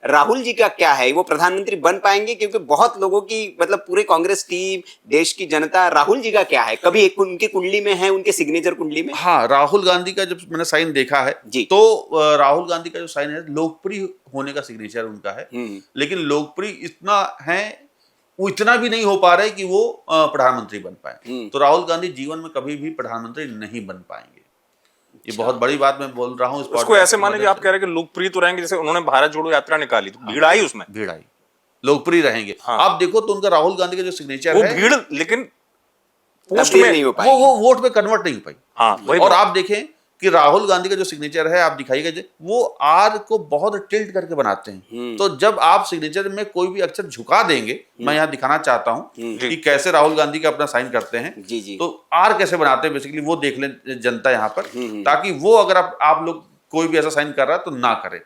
राहुल जी का क्या है, वो प्रधानमंत्री बन पाएंगे? क्योंकि बहुत लोगों की मतलब पूरे कांग्रेस टीम, देश की जनता, राहुल जी का क्या है? कभी एक उनकी कुंडली में है, उनके सिग्नेचर कुंडली में? हाँ, राहुल गांधी का जब मैंने साइन देखा है जी। तो राहुल गांधी का जो साइन है लोकप्रिय होने का सिग्नेचर उनका है, लेकिन लोकप्रिय इतना है, वो इतना भी नहीं हो पा रहा है कि वो प्रधानमंत्री बन पाए। तो राहुल गांधी जीवन में कभी भी प्रधानमंत्री नहीं बन पाएंगे। ये बहुत बड़ी बात मैं बोल रहा हूँ। उसको ऐसे माने कि आप कह रहे हैं कि लोकप्रिय तो रहेंगे, जैसे उन्होंने भारत जोड़ो यात्रा निकाली तो भीड़ आई उसमें, भीड़ आई, लोकप्रिय रहेंगे। हाँ। आप देखो तो उनका राहुल गांधी का जो सिग्नेचर वो है, भीड़ लेकिन पोस्ट तब्दील में नहीं हो पाई। वो वोट में कन्वर्ट नहीं हो पाई। हाँ, वही और बात। आप देखें कि राहुल गांधी का जो सिग्नेचर है, आप दिखाइएगा, वो आर को बहुत टिल्ट करके बनाते हैं। तो जब आप सिग्नेचर में कोई भी अक्षर झुका देंगे, मैं यहाँ दिखाना चाहता हूँ कि कैसे राहुल गांधी का अपना साइन करते हैं। जी जी। तो आर कैसे बनाते हैं बेसिकली वो देख लें जनता यहाँ पर, ताकि वो अगर आप लोग कोई भी ऐसा साइन कर रहा है तो ना करे।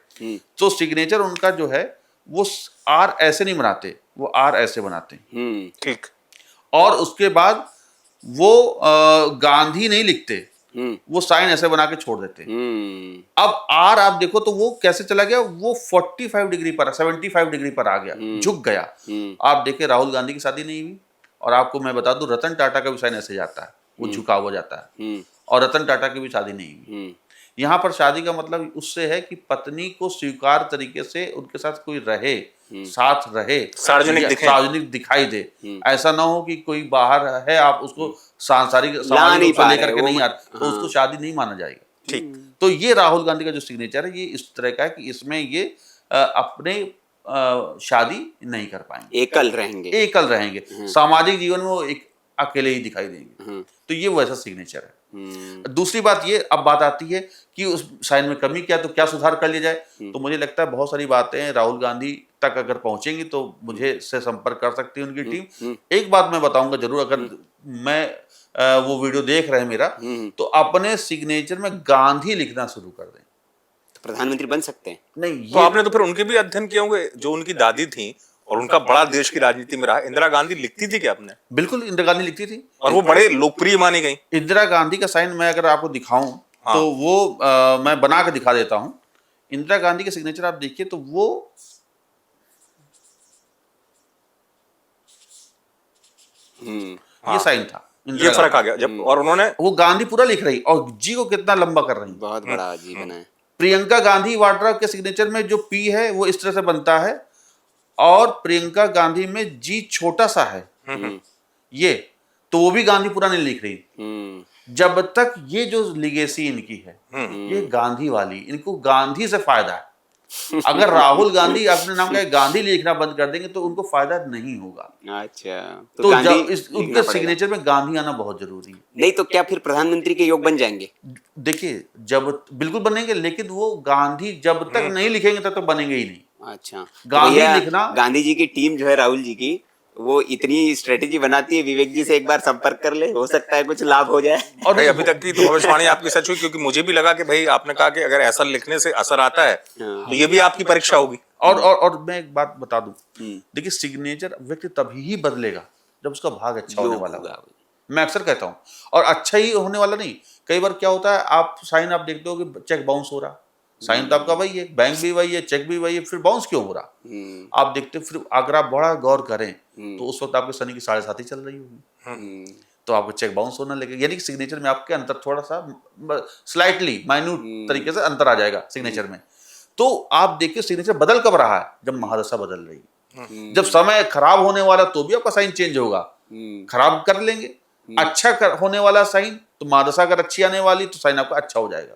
तो सिग्नेचर उनका जो है वो आर ऐसे नहीं बनाते, वो आर ऐसे बनाते हैं। ठीक। और उसके बाद वो गांधी नहीं लिखते, वो साइन ऐसे बना के छोड़ देते। अब आर आप देखो तो वो कैसे चला गया, वो 45 डिग्री पर, 75 डिग्री पर आ गया, झुक गया। आप देखें राहुल गांधी की शादी नहीं हुई, और आपको मैं बता दूं रतन टाटा का भी साइन ऐसे जाता है, वो झुका हुआ जाता है। और रतन टाटा की भी शादी नहीं हुई। यहाँ पर शादी का मतलब उससे है कि पत्नी को स्वीकार तरीके से उनके साथ कोई रहे, साथ रहे, सार्वजनिक दिखाई दे। ऐसा ना हो कि कोई बाहर है, आप उसको सांसारिक सामाजिक रूप से लेकर के नहीं आते तो उसको शादी नहीं माना जाएगा। ठीक। तो ये राहुल गांधी का जो सिग्नेचर है ये इस तरह का है कि इसमें ये अपने शादी नहीं कर पाएंगे, एकल रहेंगे। सामाजिक जीवन में वो एक अकेले ही दिखाई देंगे। तो ये वैसा सिग्नेचर है। दूसरी बात ये, अब बात आती है कि उस साइन में कमी क्या, तो क्या सुधार कर लिया जाए। तो मुझे लगता है बहुत सारी बातें राहुल गांधी तक अगर पहुंचेंगी तो मुझे से संपर्क कर सकती है उनकी टीम। एक बात मैं बताऊंगा जरूर, अगर मैं वो वीडियो देख रहे हैं मेरा, तो अपने सिग्नेचर में गांधी लिखना शुरू कर दें, तो प्रधानमंत्री बन सकते हैं। नहीं तो आपने तो फिर उनके भी अध्ययन किए होंगे, जो उनकी दादी थी और उनका बड़ा देश की राजनीति में रहा। इंदिरा गांधी लिखती थी क्या आपने? बिल्कुल, इंदिरा गांधी लिखती थी और वो बड़े लोकप्रिय मानी गई। इंदिरा गांधी का साइन मैं अगर आपको दिखाऊं तो वो मैं बना के दिखा देता हूं। इंदिरा गांधी के सिग्नेचर आप देखिए तो वो ये साइन था, ये फर्क आ गया जब, और उन्होंने वो गांधी पूरा लिख रही और जी को कितना लंबा कर रही, बहुत बड़ा जी बना है। प्रियंका गांधी वाड्रा के सिग्नेचर में जो पी है वो इस तरह से बनता है, और प्रियंका गांधी में जी छोटा सा है ये, तो वो भी गांधी पूरा नहीं लिख रही। जब तक ये जो लिगेसी इनकी है ये गांधी वाली, इनको गांधी से फायदा है। अगर राहुल गांधी अपने नाम का गांधी लिखना बंद कर देंगे तो उनको फायदा नहीं होगा। अच्छा, तो जब उनके सिग्नेचर में गांधी आना बहुत जरूरी है। नहीं तो क्या फिर प्रधानमंत्री के योग बन जाएंगे? देखिए, जब बिल्कुल बनेंगे, लेकिन वो गांधी जब तक नहीं लिखेंगे तब तक बनेंगे ही नहीं। अच्छा, गांधी लिखना, गांधी जी की टीम जो है राहुल जी की, वो इतनी स्ट्रेटेजी बनाती है, विवेक जी से एक बार संपर्क कर ले, हो सकता है कुछ लाभ हो जाए। और भाई अभी तक की तो भविष्यवाणी आपकी सच हुई, क्योंकि मुझे भी लगा कि भाई आपने कहा कि अगर ऐसा लिखने से असर आता है तो ये भी आपकी परीक्षा होगी। और मैं एक बात बता दूं, देखिए सिग्नेचर व्यक्ति तभी ही बदलेगा जब उसका भाग अच्छा होने वाला होगा। मैं अक्सर कहता हूं, और अच्छा ही होने वाला नहीं। कई बार क्या होता है, आप साइन आप देखते हो कि चेक बाउंस हो रहा, साइन तो आपका वही है, बैंक भी वही है, चेक भी वही है, फिर बाउंस क्यों हो रहा? आप देखते, फिर अगर आप बड़ा गौर करें तो उस वक्त आपके शनि की 7.5 ही चल रही होगी, तो आपको चेक बाउंस होना लगेगा। यानी कि सिग्नेचर में आपके अंतर थोड़ा सा स्लाइटली माइन्यूट तरीके से अंतर आ जाएगा सिग्नेचर में। तो आप देखिए सिग्नेचर बदल कब रहा है, जब महादशा बदल रही है। जब समय खराब होने वाला तो भी आपका साइन चेंज होगा, खराब कर लेंगे। अच्छा होने वाला साइन, तो महादशा अगर अच्छी आने वाली तो साइन आपका अच्छा हो जाएगा।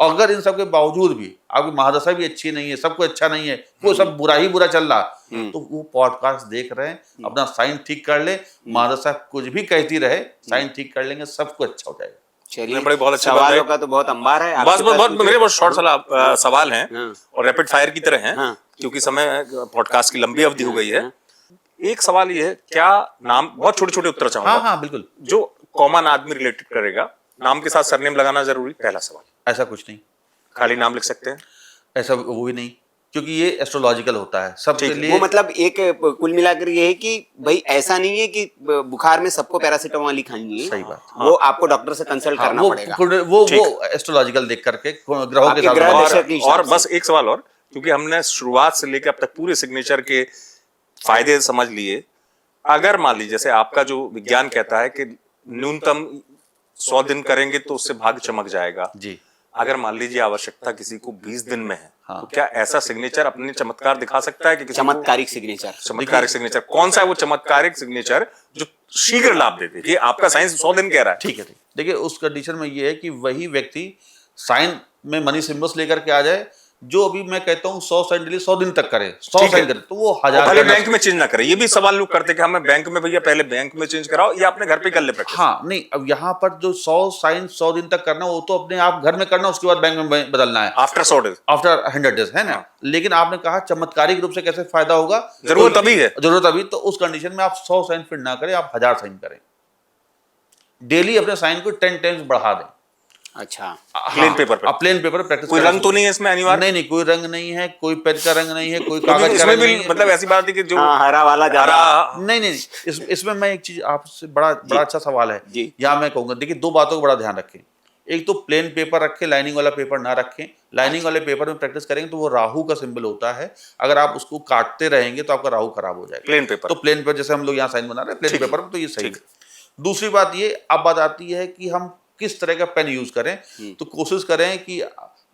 अगर इन सब के बावजूद भी आपकी महादशा भी अच्छी नहीं है, सब कुछ अच्छा नहीं है, वो सब बुरा ही बुरा चल रहा, तो वो पॉडकास्ट देख रहे हैं, अपना साइन ठीक कर ले, महादशा कुछ भी कहती रहे, साइन ठीक कर लेंगे, सब कुछ अच्छा हो जाएगा। चलिए, बड़े बहुत अच्छे सवालों का तो बहुत अंबार है। बस मेरे बहुत शॉर्ट सवाल हैं और रैपिड फायर की तरह हैं, क्योंकि समय पॉडकास्ट की लंबी अवधि हो गई है। एक सवाल ये है, क्या नाम, बहुत छोटे छोटे उत्तर चाहूंगा। हाँ बिल्कुल, जो कॉमन आदमी रिलेटेड करेगा, नाम के साथ सरनेम लगाना जरूरी? पहला सवाल। ऐसा कुछ नहीं, खाली नाम लिख सकते हैं? ऐसा वो भी नहीं, क्योंकि ये एस्ट्रोलॉजिकल होता है सबके लिए। वो मतलब एक कुल मिलाकर ये है कि भाई ऐसा नहीं है कि बुखार में सबको पैरासीटामोल ही खानी है। सही बात, वो आपको डॉक्टर से कंसल्ट करना पड़ेगा। वो एस्ट्रोलॉजिकल देख करके ग्रहों के साथ। और बस एक सवाल और, क्योंकि हमने शुरुआत से लेकर अब तक पूरे सिग्नेचर के फायदे समझ लिए। अगर मान लीजिए जैसे आपका जो विज्ञान कहता है कि न्यूनतम 100 दिन करेंगे तो उससे भाग्य चमक जाएगा जी। अगर मान लीजिए आवश्यकता किसी को 20 दिन में है, हाँ। तो क्या ऐसा सिग्नेचर अपने चमत्कार दिखा सकता है कि किसी को चमत्कारिक सिग्नेचर। चमत्कारिक सिग्नेचर कौन सा है वो चमत्कारिक सिग्नेचर जो शीघ्र लाभ देते? ये आपका साइंस 100 दिन कह रहा है। ठीक है, ठीक। देखिए उस कंडीशन में ये है कि वही व्यक्ति साइन में मनी सिंबल्स लेकर के आ जाए, जो अभी मैं कहता हूँ 100 साइन डेली 100 दिन तक करे, 100 ठीक है। साइन करे तो वो 1000 भले करना बैंक में चेंज ना करे। ये भी सवाल लोग करते कि हमें बैंक में, भैया पहले बैंक में चेंज कराओ या अपने घर पे कर ले प्रैक्टिस। हाँ नहीं, अब यहाँ पर जो 100 साइन 100 दिन तक करना वो तो अपने आप घर में करना, उसके बाद बैंक में बदलना है आफ्टर 100 डेज, आफ्टर 100 डेज, है ना। लेकिन आपने कहा चमत्कारिक रूप से कैसे फायदा होगा, जरूरत अभी है। जरूरत अभी, तो उस कंडीशन में आप 100 साइन फिर ना करें, आप 1000 साइन करें। डेली अपने साइन को 10 टाइम्स बढ़ा दें। अच्छा, प्लेन पेपर पे। Plain paper practice. कोई रंग तो नहीं है इसमें अनिवार्य? नहीं नहीं, कोई रंग नहीं है, कोई पेन का रंग नहीं है, कोई क्योंकि कागज का इसमें रंग भी नहीं है। मतलब ऐसी बात है कि जो हरा वाला ज्यादा। हरा नहीं नहीं नहीं, इसमें मैं एक चीज आपसे बड़ा अच्छा सवाल है जी। यहाँ मैं कहूंगा, देखिए 2 बातों को बड़ा ध्यान रखें। एक तो प्लेन पेपर रखें, लाइनिंग वाला पेपर ना रखें। लाइनिंग वाले पेपर में प्रैक्टिस करेंगे तो वो राहु का सिंबल होता है, अगर आप उसको काटते रहेंगे तो आपका राहु खराब हो जाएगा। Plain paper. तो प्लेन पेपर जैसे हम लोग यहाँ साइन बना रहे हैं प्लेन पेपर में, तो ये सही है। दूसरी बात ये, अब बात आती है कि हम किस तरह का पेन यूज करें। तो कोशिश करें कि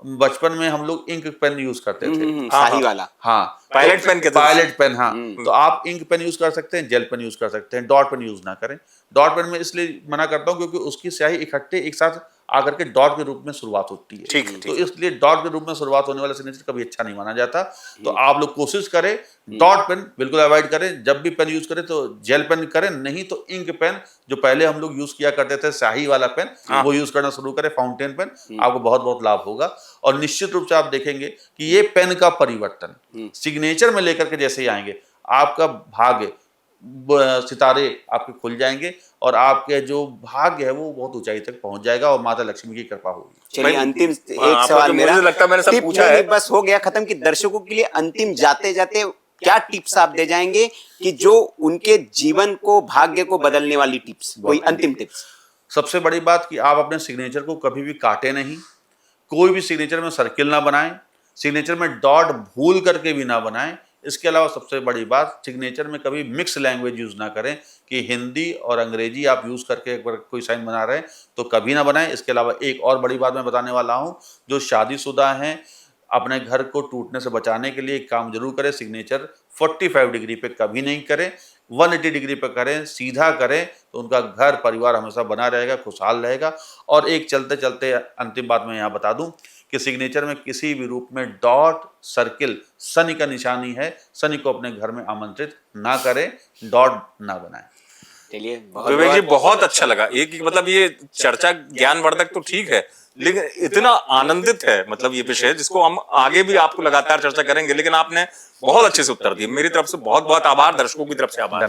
बचपन में हम लोग इंक पेन यूज करते थे, शाही वाला। हाँ, पायलट पेन कहते थे। पायलट पेन, हाँ। तो आप इंक पेन यूज कर सकते हैं, जेल पेन यूज कर सकते हैं, डॉट पेन यूज ना करें। डॉट पेन में इसलिए मना करता हूँ क्योंकि उसकी स्याही इकट्ठे एक साथ आकर के डॉट के रूप में शुरुआत होती है। ठीक है, तो इसलिए डॉट के रूप में शुरुआत होने वाला सिग्नेचर कभी अच्छा नहीं माना जाता। तो आप लोग कोशिश करें, डॉट पेन बिल्कुल अवॉइड करें। जब भी पेन यूज करें तो जेल पेन करें, नहीं तो इंक पेन जो पहले हम लोग यूज किया करते थे, स्याही वाला पेन, वो यूज करना शुरू करें, फाउंटेन पेन। आपको बहुत बहुत लाभ होगा। और निश्चित रूप से आप देखेंगे कि ये पेन का परिवर्तन सिग्नेचर में लेकर के जैसे ही आएंगे, आपका भाग्य, सितारे आपके खुल जाएंगे और आपके जो भाग्य है वो बहुत ऊंचाई तक पहुंच जाएगा और माता लक्ष्मी की कृपा होगी। चलिए अंतिम एक आपको सवाल तो मेरा, मुझे लगता है मैंने सब टिप पूछा नहीं, है। बस हो गया खत्म। कि दर्शकों के लिए अंतिम जाते जाते क्या टिप्स आप दे जाएंगे कि जो उनके जीवन को, भाग्य को बदलने वाली टिप्स, कोई अंतिम टिप्स? सबसे बड़ी बात कि आप अपने सिग्नेचर को कभी भी काटे नहीं, कोई भी सिग्नेचर में सर्किल ना बनाएं, सिग्नेचर में डॉट भूल करके भी ना बनाएं। इसके अलावा सबसे बड़ी बात, सिग्नेचर में कभी मिक्स लैंग्वेज यूज ना करें कि हिंदी और अंग्रेजी आप यूज करके एक बार कोई साइन बना रहे हैं तो कभी ना बनाएं। इसके अलावा एक और बड़ी बात मैं बताने वाला हूं, जो शादीशुदा हैं अपने घर को टूटने से बचाने के लिए एक काम जरूर करें, सिग्नेचर 45 डिग्री पे कभी नहीं करें, 180 डिग्री पे करें, सीधा करें, तो उनका घर परिवार हमेशा बना रहेगा, खुशहाल रहेगा। और एक चलते चलते अंतिम बात मैं यहाँ बता दूं कि सिग्नेचर में किसी भी रूप में डॉट, सर्किल शनि का निशानी है, शनि को अपने घर में आमंत्रित ना करें, डॉट ना बनाएं। चलिए विवेक जी बहुत अच्छा लगा। एक मतलब ये चर्चा ज्ञानवर्धक तो ठीक है, लेकिन इतना आनंदित है मतलब ये विषय, जिसको हम आगे भी आपको लगातार चर्चा करेंगे, लेकिन आपने बहुत अच्छे से उत्तर दिए। मेरी तरफ से बहुत बहुत आभार, दर्शकों की तरफ से आभार।